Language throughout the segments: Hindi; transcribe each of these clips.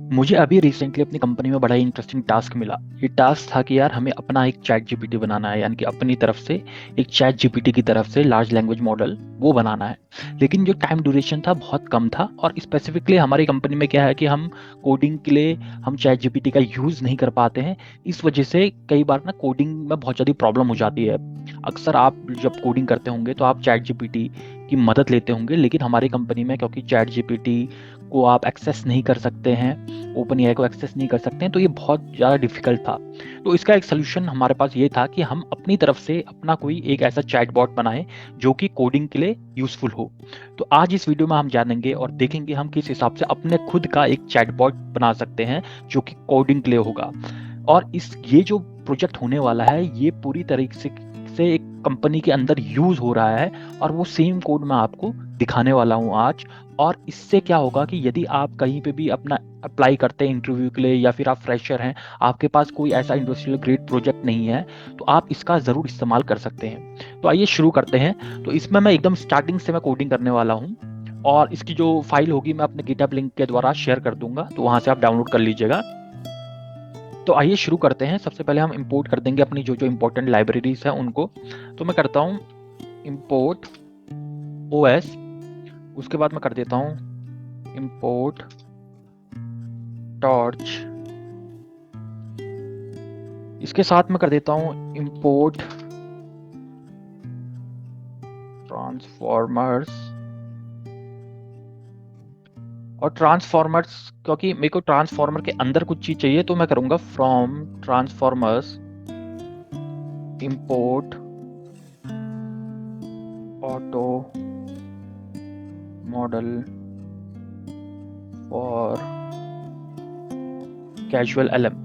मुझे अभी रिसेंटली अपनी कंपनी में बड़ा ही इंटरेस्टिंग टास्क मिला। ये टास्क था कि यार हमें अपना एक चैट जीपीटी बनाना है, यानी कि अपनी तरफ से एक चैट जीपीटी की तरफ से लार्ज लैंग्वेज मॉडल वो बनाना है। लेकिन जो टाइम ड्यूरेशन था बहुत कम था, और स्पेसिफिकली हमारी कंपनी में क्या है कि हम कोडिंग के लिए हम चैट जीपीटी का यूज़ नहीं कर पाते हैं। इस वजह से कई बार ना कोडिंग में बहुत ज़्यादा प्रॉब्लम हो जाती है। अक्सर आप जब कोडिंग करते होंगे तो आप चैट जीपीटी की मदद लेते होंगे, लेकिन हमारी कंपनी में क्योंकि चैट जीपीटी को आप एक्सेस नहीं कर सकते हैं, ओपन एआई को एक्सेस नहीं कर सकते हैं, तो ये बहुत ज़्यादा डिफिकल्ट था। तो इसका एक सोल्यूशन हमारे पास ये था कि हम अपनी तरफ से अपना कोई एक ऐसा चैटबॉट बनाएं जो कि कोडिंग के लिए यूजफुल हो। तो आज इस वीडियो में हम जानेंगे और देखेंगे हम किस हिसाब से अपने खुद का एक चैटबॉट बना सकते हैं जो कि कोडिंग के लिए होगा। और इस ये जो प्रोजेक्ट होने वाला है ये पूरी तरीके से एक कंपनी के अंदर यूज हो रहा है, और वो सेम कोड मैं आपको दिखाने वाला हूँ आज। और इससे क्या होगा कि यदि आप कहीं पे भी अपना अप्लाई करते हैं इंटरव्यू के लिए, या फिर आप फ्रेशर हैं, आपके पास कोई ऐसा इंडस्ट्रियल ग्रेड प्रोजेक्ट नहीं है, तो आप इसका ज़रूर इस्तेमाल कर सकते हैं। तो आइए शुरू करते हैं। तो इसमें मैं एकदम स्टार्टिंग से मैं कोडिंग करने वाला हूँ, और इसकी जो फाइल होगी मैं अपने गिटहब लिंक के द्वारा शेयर कर दूंगा, तो वहाँ से आप डाउनलोड कर लीजिएगा। तो आइए शुरू करते हैं। सबसे पहले हम इंपोर्ट कर देंगे अपनी जो जो इंपॉर्टेंट लाइब्रेरीज हैं उनको। तो मैं करता हूँ इंपोर्ट ओएस, उसके बाद मैं कर देता हूँ इंपोर्ट टॉर्च, इसके साथ मैं कर देता हूँ इंपोर्ट ट्रांसफॉर्मर्स। और ट्रांसफॉर्मर्स, क्योंकि मेरे को ट्रांसफॉर्मर के अंदर कुछ चीज चाहिए, तो मैं करूंगा from transformers import auto model for casual LM.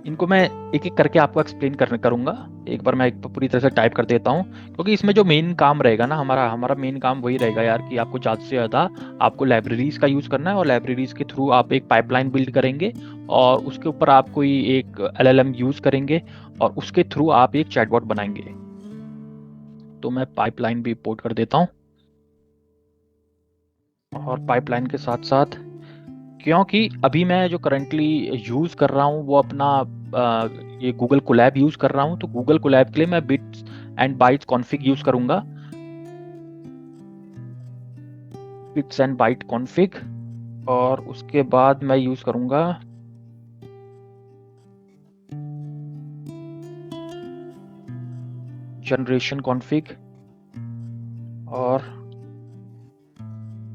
इनको मैं एक एक करके आपको एक्सप्लेन करूंगा। एक बार मैं एक पूरी तरह से टाइप कर देता हूँ, क्योंकि इसमें जो मेन काम रहेगा ना, हमारा हमारा मेन काम वही रहेगा यार, कि आपको ज़्यादा से ज़्यादा आपको लाइब्रेरीज का यूज़ करना है, और लाइब्रेरीज के थ्रू आप एक पाइपलाइन बिल्ड करेंगे, और उसके ऊपर आप कोई एक एलएलएम यूज़ करेंगे, और उसके थ्रू आप एक चैटबॉट बनाएंगे। तो मैं पाइपलाइन भी इंपोर्ट कर देता हूँ, और पाइपलाइन के साथ साथ, क्योंकि अभी मैं जो करंटली यूज़ कर रहा हूँ वो अपना ये गूगल कोलैब यूज़ कर रहा हूँ, तो गूगल कोलैब के लिए मैं bits and bytes config use करूँगा। बिट्स एंड बाइट कॉन्फ़िग, और उसके बाद मैं यूज़ करूँगा जनरेशन कॉन्फ़िग और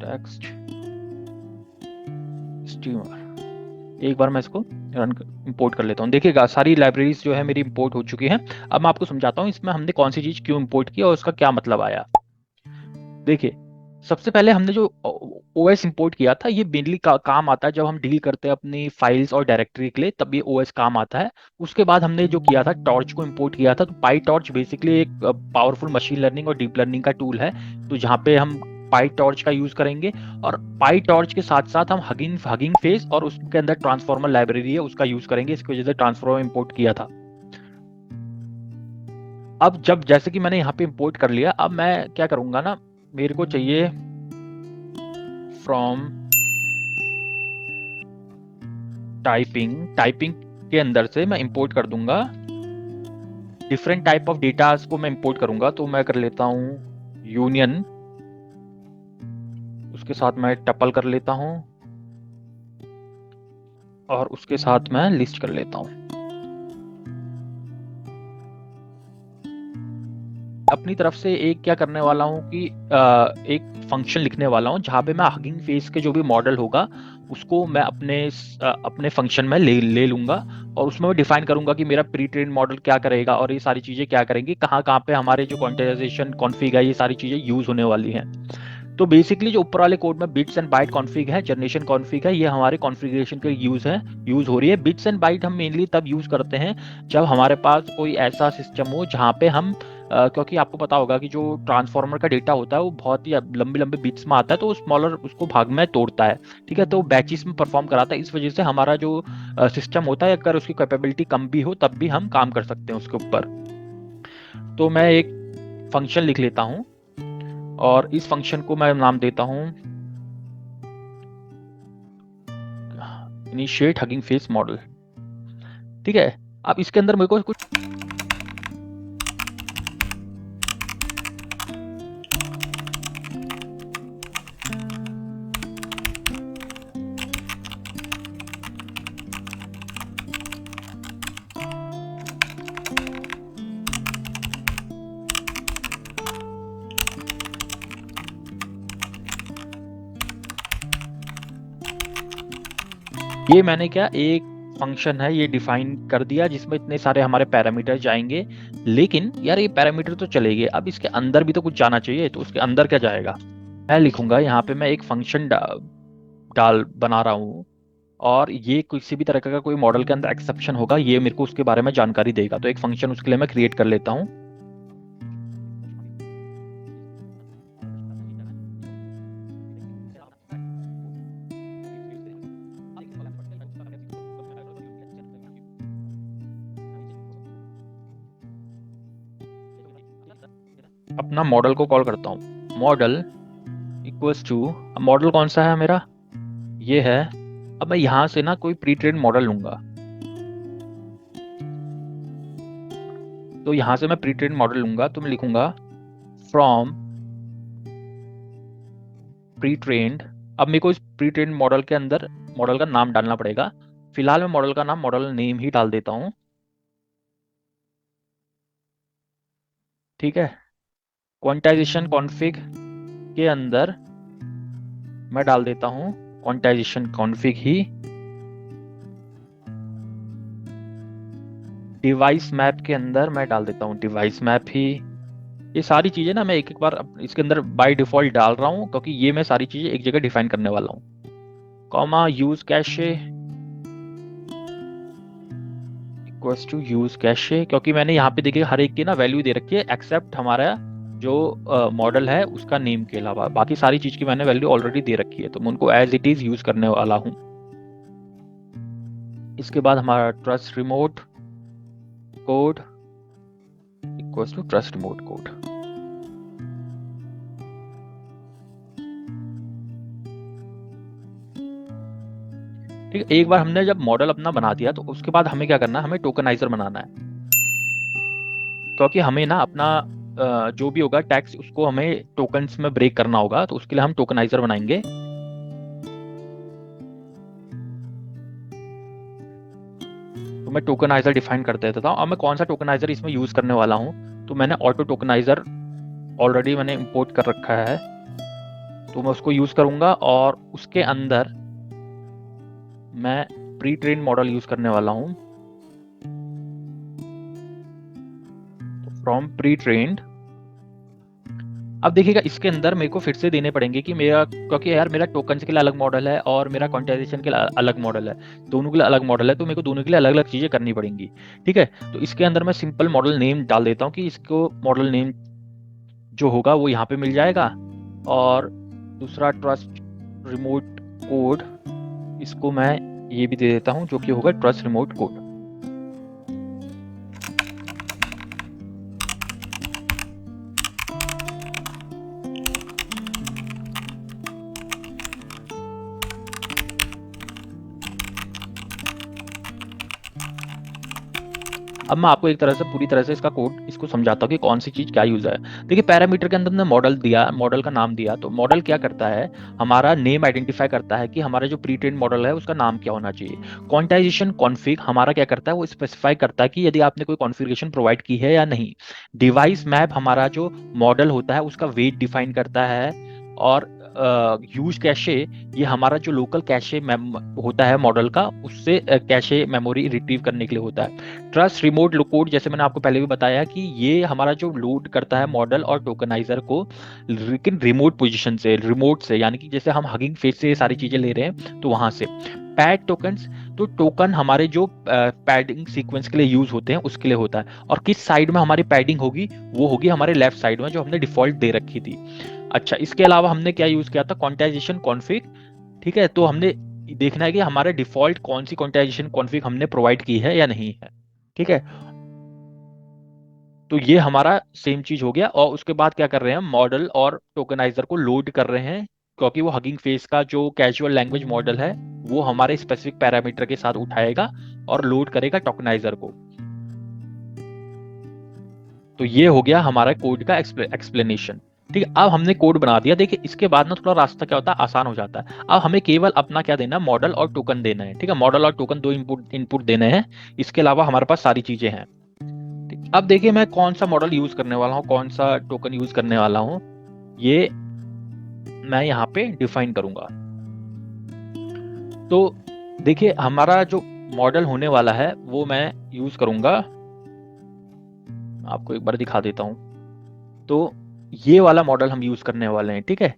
टेक्स्ट स्टीमर। एक बार मैं इसको रन इंपोर्ट कर लेता हूँ। देखिएगा सारी लाइब्रेरीज जो है मेरी इंपोर्ट हो चुकी हैं। अब मैं आपको समझाता हूँ इसमें हमने कौन सी चीज़ क्यों इंपोर्ट की और उसका क्या मतलब आया। देखिए, सबसे पहले हमने जो ओएस इंपोर्ट किया था, ये मेनली काम आता है जब हम डील करते हैं अपनी फाइल्स और डायरेक्टरी के लिए, तब ये ओएस काम आता है। उसके बाद हमने जो किया था, टॉर्च को इंपोर्ट किया था। तो पाई टॉर्च बेसिकली एक पावरफुल मशीन लर्निंग और डीप लर्निंग का टूल है, तो जहाँ पे हम पाई टॉर्च का यूज करेंगे। और पाई टॉर्च के साथ साथ हम हगिंग हगिंग फेस और उसके अंदर ट्रांसफॉर्मर लाइब्रेरी है उसका यूज करेंगे, इसकी वजह से ट्रांसफॉर्मर इंपोर्ट किया था। अब जब जैसे कि मैंने यहाँ पे इंपोर्ट कर लिया, अब मैं क्या करूंगा ना, मेरे को चाहिए फ्रॉम टाइपिंग। टाइपिंग के अंदर से मैं इंपोर्ट कर दूंगा डिफरेंट टाइप ऑफ डेटा को मैं इंपोर्ट करूंगा। तो मैं कर लेता हूँ यूनियन, उसके साथ मैं टपल कर लेता हूँ, और उसके साथ मैं लिस्ट कर लेता हूँ। अपनी तरफ से एक क्या करने वाला हूँ कि एक फंक्शन लिखने वाला हूँ जहाँ पे मैं हगिंग फेस के जो भी मॉडल होगा उसको मैं अपने फंक्शन में ले लूंगा, और उसमें मैं डिफाइन करूंगा कि मेरा प्री ट्रेन मॉडल क्या करेगा और ये सारी चीजें क्या करेंगी, कहाँ कहाँ पे हमारे जो क्वांटाइजेशन कॉन्फ़िग है ये सारी चीजें यूज होने वाली हैं। तो बेसिकली जो ऊपर वाले कोड में बिट्स एंड बाइट कॉन्फ़िग है, जनरेशन कॉन्फ़िग है, ये हमारे कॉन्फ़िगरेशन के यूज हो रही है। बिट्स एंड बाइट हम मेनली तब यूज करते हैं जब हमारे पास कोई ऐसा सिस्टम हो जहाँ पे हम क्योंकि आपको पता होगा कि जो ट्रांसफार्मर का डेटा होता है वो बहुत ही लंबे लंबे बिट्स में आता है, तो वो स्मॉलर उसको भाग में तोड़ता है। ठीक है, तो बैचेस में परफॉर्म कराता है। इस वजह से हमारा जो सिस्टम होता है, अगर उसकी कैपेबिलिटी कम भी हो तब भी हम काम कर सकते हैं उसके ऊपर। तो मैं एक फंक्शन लिख लेता हूँ, और इस फंक्शन को मैं नाम देता हूँ इनिशिएट हगिंग फेस मॉडल। ठीक है, अब इसके अंदर मेरे को कुछ ये मैंने क्या एक फंक्शन है ये डिफाइन कर दिया जिसमें इतने सारे हमारे पैरामीटर जाएंगे, लेकिन यार ये पैरामीटर तो चले गए, अब इसके अंदर भी तो कुछ जाना चाहिए, तो उसके अंदर क्या जाएगा? मैं लिखूंगा यहाँ पे मैं एक फंक्शन डाल बना रहा हूँ, और ये किसी भी तरह का कोई मॉडल के अंदर एक्सेप्शन होगा ये मेरे को उसके बारे में जानकारी देगा, तो एक फंक्शन उसके लिए मैं क्रिएट कर लेता हूँ। अपना मॉडल को कॉल करता हूँ, मॉडल इक्वल्स टू, मॉडल कौन सा है मेरा, ये है। अब मैं यहां से ना कोई प्री ट्रेन मॉडल लूंगा, तो यहां से मैं प्री ट्रेन मॉडल लूंगा, तो मैं लिखूंगा फ्रॉम प्री ट्रेन्ड। अब मेरे को इस प्री ट्रेन्ड मॉडल के अंदर मॉडल का नाम डालना पड़ेगा, फिलहाल मैं मॉडल का नाम मॉडल नेम ही डाल देता हूँ। ठीक है, क्वांटाइजेशन कॉन्फ़िग के अंदर मैं डाल देता हूँ क्वांटाइजेशन कॉन्फ़िग ही, डिवाइस मैप के अंदर मैं डाल देता हूँ डिवाइस मैप ही। ये सारी चीजें ना मैं एक एक बार इसके अंदर बाय डिफॉल्ट डाल रहा हूँ, क्योंकि ये मैं सारी चीजें एक जगह डिफाइन करने वाला हूँ। Comma use cache equals to use cache, क्योंकि मैंने यहाँ पे देखिए हर एक की ना वैल्यू दे रखी है एक्सेप्ट हमारा जो मॉडल है उसका नेम के अलावा, बाकी सारी चीज की मैंने वैल्यू ऑलरेडी दे रखी है, तो मैं उनको एज इट इज यूज करने वाला हूँ। इसके बाद हमारा trust remote code equals to trust remote code. ठीक है, एक बार हमने जब मॉडल अपना बना दिया तो उसके बाद हमें क्या करना है, हमें टोकनाइजर बनाना है, क्योंकि हमें ना अपना जो भी होगा टैक्स उसको हमें टोकन्स में ब्रेक करना होगा, तो उसके लिए हम टोकनाइजर बनाएंगे। तो मैं टोकनाइजर डिफाइन कर देता हूँ। अब मैं कौन सा टोकनाइजर इसमें यूज करने वाला हूँ, तो मैंने ऑटो टोकनाइजर ऑलरेडी मैंने इंपोर्ट कर रखा है, तो मैं उसको यूज करूंगा, और उसके अंदर मैं प्री ट्रेन मॉडल यूज करने वाला हूँ। फ्रॉम प्री ट्रेन्ड, अब देखिएगा इसके अंदर मेरे को फिर से देने पड़ेंगे कि मेरा, क्योंकि यार मेरा टोकन्स के लिए अलग मॉडल है और मेरा क्वांटाइजेशन के लिए अलग मॉडल है, दोनों के लिए अलग मॉडल है, तो मेरे को दोनों के लिए अलग अलग चीजें करनी पड़ेंगी। ठीक है, तो इसके अंदर मैं सिंपल मॉडल नेम डाल देता हूँ कि इसको मॉडल नेम जो होगा वो यहाँ पे मिल जाएगा, और दूसरा ट्रस्ट रिमोट कोड इसको मैं ये भी दे देता हूँ जो कि होगा ट्रस्ट रिमोट कोड। अब मैं आपको एक तरह से पूरी तरह से इसका कोड इसको समझाता हूँ कि कौन सी चीज क्या यूज है। देखिए पैरामीटर के अंदर हमने मॉडल दिया, मॉडल का नाम दिया, तो मॉडल क्या करता है, हमारा नेम आइडेंटिफाई करता है कि हमारा जो प्री ट्रेन मॉडल है उसका नाम क्या होना चाहिए। क्वांटाइजेशन कॉन्फ़िग हमारा क्या करता है, वो स्पेसिफाई करता है कि यदि आपने कोई कॉन्फ़िगरेशन प्रोवाइड की है या नहीं। डिवाइस मैप हमारा जो मॉडल होता है उसका वेट डिफाइन करता है, और यूज कैशे ये हमारा जो लोकल कैशे होता है मॉडल का, उससे कैशे मेमोरी रिट्रीव करने के लिए होता है। ट्रस्ट रिमोट कोड जैसे मैंने आपको पहले भी बताया कि ये हमारा जो लोड करता है मॉडल और टोकनाइजर को, लेकिन रिमोट पोजीशन से, रिमोट से, यानी कि जैसे हम हगिंग फेस से ये सारी चीजें ले रहे हैं तो वहां से। पैड टोकन्स, तो टोकन हमारे जो पैडिंग सीक्वेंस के लिए यूज होते हैं उसके लिए होता है, और किस साइड में हमारी पैडिंग होगी, वो होगी हमारे लेफ्ट साइड में जो हमने डिफॉल्ट दे रखी थी। अच्छा, इसके अलावा हमने क्या यूज किया था, क्वांटाइजेशन कॉन्फ़िग। ठीक है, तो हमने देखना है कि हमारे डिफॉल्ट कौन सी क्वांटाइजेशन कॉन्फ़िग हमने प्रोवाइड की है या नहीं है। ठीक है, तो ये हमारा सेम चीज हो गया, और उसके बाद क्या कर रहे हैं, मॉडल और टोकनाइजर को लोड कर रहे हैं, क्योंकि वो हगिंग फेस का जो कैजुअल लैंग्वेज मॉडल है वो हमारे स्पेसिफिक पैरामीटर के साथ उठाएगा और लोड करेगा टोकनाइजर को। तो ये हो गया हमारा कोड का एक्सप्लेनेशन। ठीक है, अब हमने कोड बना दिया। देखिए इसके बाद ना थोड़ा रास्ता क्या होता है, आसान हो जाता है। अब हमें केवल अपना क्या देना है, मॉडल और टोकन देना है। ठीक है, मॉडल और टोकन दो इनपुट देने हैं। इसके अलावा हमारे पास सारी चीजें हैं। ठीक, अब देखिए मैं कौन सा मॉडल यूज करने वाला हूँ, कौन सा टोकन यूज करने वाला हूँ, ये मैं यहाँ पे डिफाइन करूंगा। तो देखिए हमारा जो मॉडल होने वाला है वो मैं यूज करूंगा, आपको एक बार दिखा देता हूं। तो ये वाला मॉडल हम यूज करने वाले हैं। ठीक है,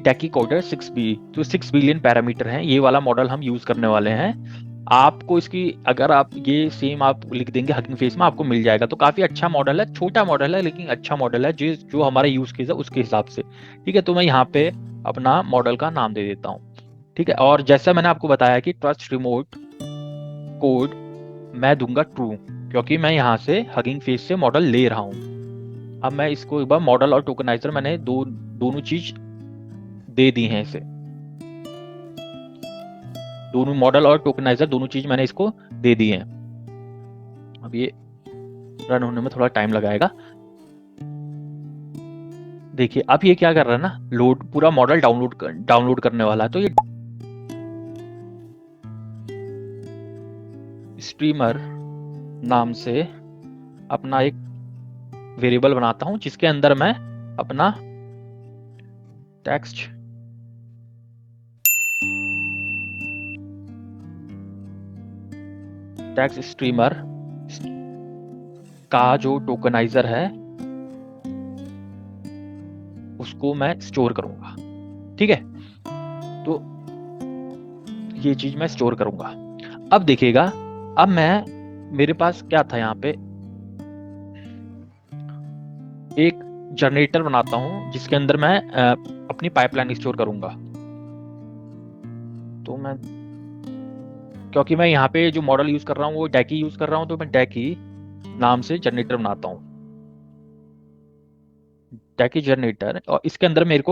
डेकी कोडर 6B, तो 6 बिलियन पैरामीटर हैं, ये वाला मॉडल हम यूज करने वाले हैं। आपको इसकी अगर आप ये सेम आप लिख देंगे हगिंग फेस में, आपको मिल जाएगा। तो काफी अच्छा मॉडल है, छोटा मॉडल है लेकिन अच्छा मॉडल है जो हमारे यूज केस है उसके हिसाब से। ठीक है, तो मैं यहाँ पे अपना मॉडल का नाम दे देता हूँ। ठीक है, और जैसा मैंने आपको बताया कि ट्रस्ट रिमोट कोड मैं दूंगा ट्रू, क्योंकि मैं यहाँ से हगिंग फेस से मॉडल ले रहा हूँ। अब मैं इसको एक बार मॉडल और टोकनाइजर मैंने दोनों चीज दे दी हैं इसे, दोनों मॉडल और टोकनाइजर दोनों चीज मैंने इसको दे दी हैं। अब ये रन होने में थोड़ा टाइम लगाएगा। देखिए अब ये क्या कर रहा है ना, लोड पूरा मॉडल डाउनलोड करने वाला है। तो ये स्ट्रीमर नाम से अपना एक वेरिएबल बनाता हूं जिसके अंदर मैं अपना टेक्स्ट स्ट्रीमर का जो टोकनाइजर है उसको मैं स्टोर करूंगा। ठीक है, तो ये चीज मैं स्टोर करूंगा। अब देखिएगा, अब मेरे पास क्या था, यहाँ पे एक जनरेटर बनाता हूं जिसके अंदर मैं अपनी पाइपलाइन स्टोर करूंगा। तो मैं, क्योंकि मैं यहाँ पे जो मॉडल यूज कर रहा हूँ वो डेकी यूज कर रहा हूँ, तो मैं डेकी नाम से जनरेटर बनाता हूँ, डेकी जनरेटर। और इसके अंदर मेरे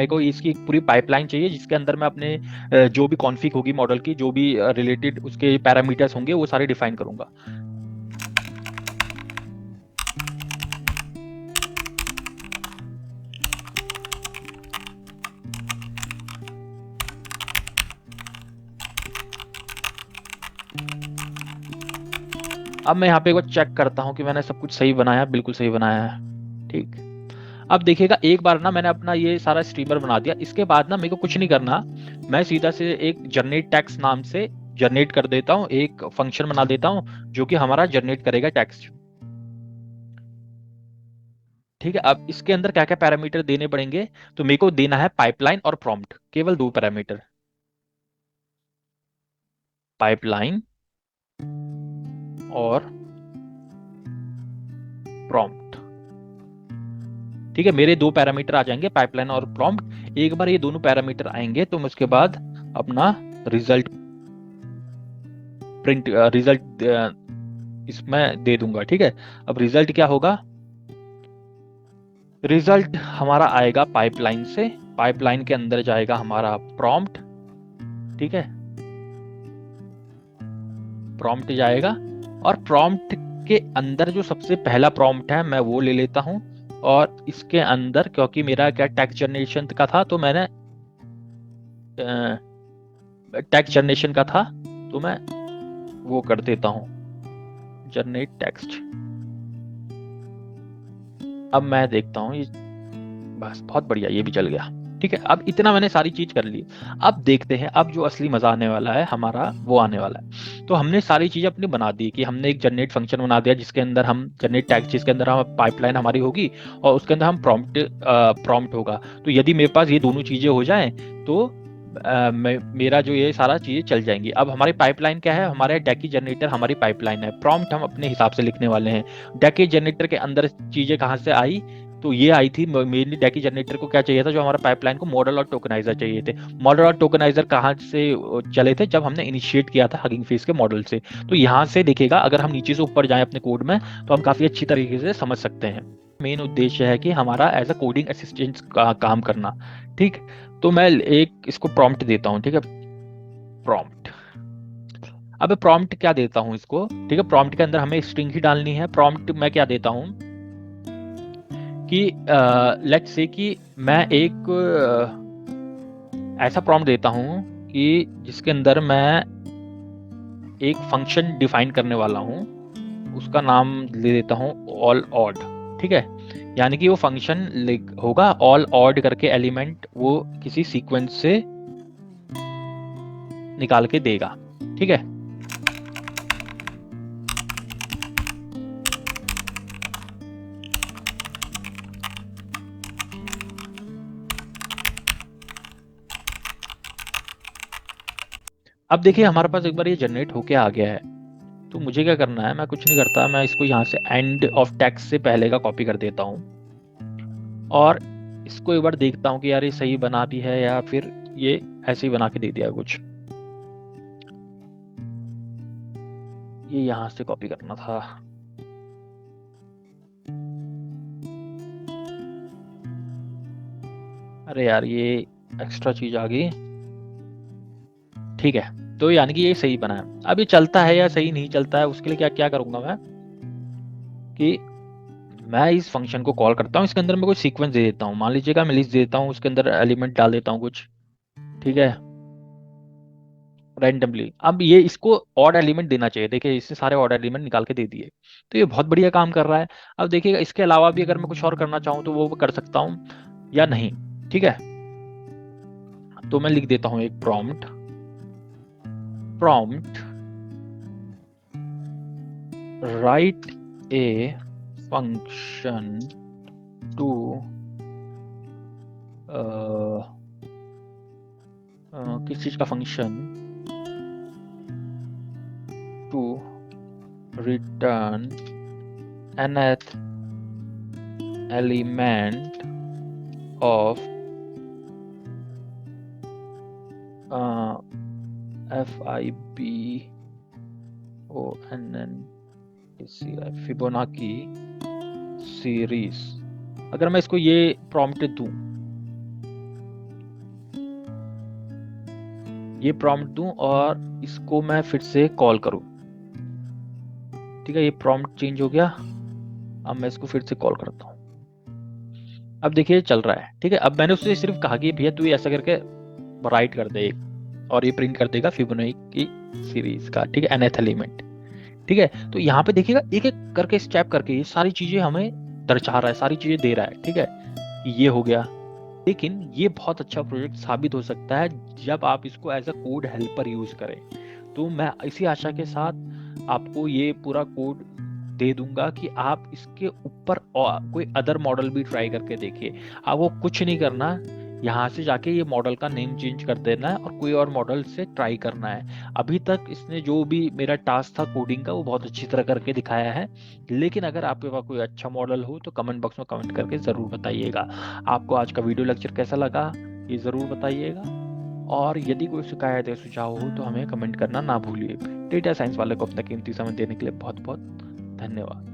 को इसकी पूरी पाइपलाइन चाहिए जिसके अंदर मैं अपने जो भी कॉन्फ़िग होगी मॉडल की, जो भी रिलेटेड उसके पैरामीटर्स होंगे वो सारे डिफाइन करूंगा। अब मैं यहाँ पे एक बार चेक करता हूँ कि मैंने सब कुछ सही बनाया, बिल्कुल सही बनाया है। ठीक, अब देखिएगा एक बार ना मैंने अपना ये सारा स्ट्रीमर बना दिया। इसके बाद ना मेरे को कुछ नहीं करना, मैं सीधा से एक जनरेट टेक्स्ट नाम से जनरेट कर देता हूँ, एक फंक्शन बना देता हूँ जो कि हमारा जनरेट करेगा टेक्स्ट। ठीक है, अब इसके अंदर क्या क्या पैरामीटर देने पड़ेंगे, तो मेरे को देना है पाइपलाइन और प्रॉम्प्ट, केवल दो पैरामीटर, पाइपलाइन और प्रॉम्प्ट। ठीक है, मेरे दो पैरामीटर आ जाएंगे, पाइपलाइन और प्रॉम्प्ट। एक बार ये दोनों पैरामीटर आएंगे तो मैं उसके बाद अपना रिजल्ट रिजल्ट इसमें दे दूंगा। ठीक है, अब रिजल्ट क्या होगा, रिजल्ट हमारा आएगा पाइपलाइन से, पाइपलाइन के अंदर जाएगा हमारा प्रॉम्प्ट। ठीक है, प्रॉम्प्ट जाएगा, और प्रॉम्प्ट के अंदर जो सबसे पहला प्रॉम्प्ट है मैं वो ले लेता हूं। और इसके अंदर क्योंकि मेरा क्या टेक्स्ट जनरेशन का था, तो मैंने टेक्स्ट जनरेशन का था तो मैं वो कर देता हूं, जनरेट टेक्स्ट। अब मैं देखता हूं ये, बस बहुत बढ़िया, ये भी चल गया। ठीक है, अब इतना मैंने सारी चीज कर ली। अब देखते हैं, अब जो असली मजा आने वाला है हमारा वो आने वाला है। तो हमने सारी चीजें अपनी बना दी कि हमने एक जनरेट फंक्शन बना दिया जिसके अंदर हम जनरेट टैग, जिसके अंदर हम पाइपलाइन हमारी होगी और उसके अंदर हम प्रॉम्प्ट होगा। तो यदि मेरे पास ये दोनों चीजें हो जाएं तो मेरा जो ये सारा चीजें चल जाएंगी। अब हमारी पाइपलाइन क्या है, हमारे डेकी जनरेटर हमारी पाइपलाइन है, प्रॉम्प्ट हम अपने हिसाब से लिखने वाले हैं। डेकी जनरेटर के अंदर चीजें कहाँ से आई, तो ये आई थी मेनली डेकी जनरेटर को क्या चाहिए था, जो हमारा पाइपलाइन को मॉडल और टोकनाइजर चाहिए थे। मॉडल और टोकनाइजर कहाँ से चले थे, जब हमने इनिशिएट किया था हगिंग फेस के मॉडल से। तो यहाँ से देखिएगा, अगर हम नीचे से ऊपर जाएं अपने कोड में तो हम काफी अच्छी तरीके से समझ सकते हैं। मेन उद्देश्य है कि हमारा एज अ कोडिंग असिस्टेंट का काम करना। ठीक, तो मैं एक इसको प्रॉम्प्ट देता हूँ, ठीक है, प्रॉम्प्ट। अब प्रॉम्प्ट क्या देता हूँ इसको, ठीक है, प्रॉम्प्ट के अंदर हमें स्ट्रिंग ही डालनी है। प्रॉम्प्ट मैं क्या देता हूँ कि लेट्स से कि मैं एक ऐसा प्रॉम्प्ट देता हूँ कि जिसके अंदर मैं एक फंक्शन डिफाइन करने वाला हूँ, उसका नाम ले देता हूँ ऑल ऑड, ठीक है। यानी कि वो फंक्शन होगा ऑल ऑड करके एलिमेंट वो किसी सीक्वेंस से निकाल के देगा, ठीक है। अब देखिए हमारे पास एक बार ये जनरेट होके आ गया है, तो मुझे क्या करना है, मैं कुछ नहीं करता, मैं इसको यहाँ से एंड ऑफ टेक्स्ट से पहले का कॉपी कर देता हूँ और इसको एक बार देखता हूँ कि यार ये सही बना भी है या फिर ये ऐसे ही बना के दे दिया कुछ। ये यहाँ से कॉपी करना था। अरे यार ये एक्स्ट्रा चीज आ गई, ठीक है। तो यानी कि ये सही बना है। अब ये चलता है या सही नहीं चलता है, उसके लिए क्या क्या करूंगा मैं कि मैं इस फंक्शन को कॉल करता हूँ, इसके अंदर मैं कोई सीक्वेंस दे देता हूँ, मान लीजिएगा मैं लिस्ट देता हूँ, उसके अंदर एलिमेंट डाल देता हूँ कुछ, ठीक है, रैंडमली। अब ये इसको ऑड एलिमेंट देना चाहिए, देखिए इससे सारे ऑड एलिमेंट निकाल के दे दिए, तो ये बहुत बढ़िया काम कर रहा है। अब देखिएगा इसके अलावा भी अगर मैं कुछ और करना चाहूँ तो वो कर सकता हूँ या नहीं, ठीक है। तो मैं लिख देता हूँ एक prompt, prompt write a function to किस चीज का function, to return nth element of Fibonacci series. अगर मैं इसको ये प्रॉम्प्ट दूं, ये प्रॉम्प्ट दूं और इसको मैं फिर से कॉल करूं, ठीक है, ये प्रॉम्प्ट चेंज हो गया। अब मैं इसको फिर से कॉल करता हूं, अब देखिए चल रहा है, ठीक है। अब मैंने उससे सिर्फ कहा कि भैया तू ये ऐसा करके राइट कर दे एक, और ये प्रिंट कर देगा फिबोनाची सीरीज का, ठीक है, nth एलिमेंट, ठीक है। तो यहाँ पे देखिएगा एक एक करके स्टेप करके ये सारी चीजें हमें दर्शा रहा है, सारी चीजें दे रहा है, ठीक है, ये हो गया। लेकिन ये बहुत अच्छा प्रोजेक्ट साबित हो सकता है जब आप इसको as a code helper use करें। तो मैं इसी आशा के साथ आपको ये पूरा कोड दे दूंगा कि आप इसके ऊपर और कोई अदर मॉडल भी ट्राई करके देखिए। आपको कुछ नहीं करना, यहाँ से जाके ये मॉडल का नेम चेंज कर देना है और कोई और मॉडल से ट्राई करना है। अभी तक इसने जो भी मेरा टास्क था कोडिंग का वो बहुत अच्छी तरह करके दिखाया है। लेकिन अगर आपके पास कोई अच्छा मॉडल हो तो कमेंट बॉक्स में कमेंट करके ज़रूर बताइएगा। आपको आज का वीडियो लेक्चर कैसा लगा ये ज़रूर बताइएगा, और यदि कोई शिकायत या सुझाव हो तो हमें कमेंट करना ना भूलिए। डेटा साइंस वाले को अपना कीमती समय देने के लिए बहुत बहुत धन्यवाद।